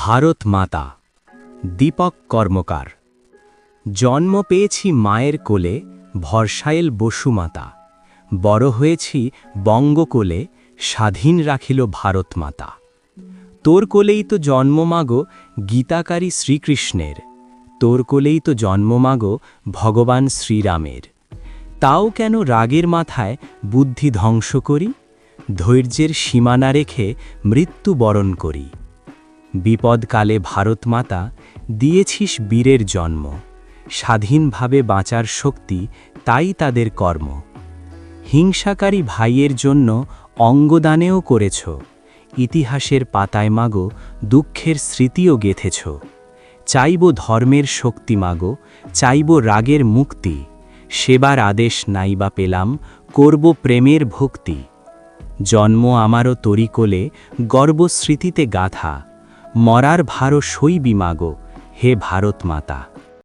ভারত মাতা। দীপক কর্মকার। জন্ম পেয়েছি মায়ের কোলে, ভরসায়েল বসুমাতা। বড় হয়েছি বঙ্গকোলে, স্বাধীন রাখিল ভারত মাতা। তোর কোলেই তো জন্ম মাগো গীতাকারী শ্রীকৃষ্ণের, তোর কোলেই তো জন্ম মাগো ভগবান শ্রীরামের। তাও কেন রাগের মাথায় বুদ্ধি ধ্বংস করি, ধৈর্যের সীমানা রেখে মৃত্যু বরণ করি। বিপদকালে ভারত মাতা দিয়েছিস বীরের জন্ম, স্বাধীনভাবে বাঁচার শক্তি তাই তাদের কর্ম। হিংসাকারী ভাইয়ের জন্য অঙ্গদানেও করেছ, ইতিহাসের পাতায় মাগো দুঃখের স্মৃতিও গেথেছ। চাইব ধর্মের শক্তি মাগো, চাইব রাগের মুক্তি, সেবার আদেশ নাইবা পেলাম, করব প্রেমের ভক্তি। জন্ম আমারও তরি কোলে, গর্বস্মৃতিতে গাথা, মরার ভারও সইবি মাগো, হে ভারত মাতা।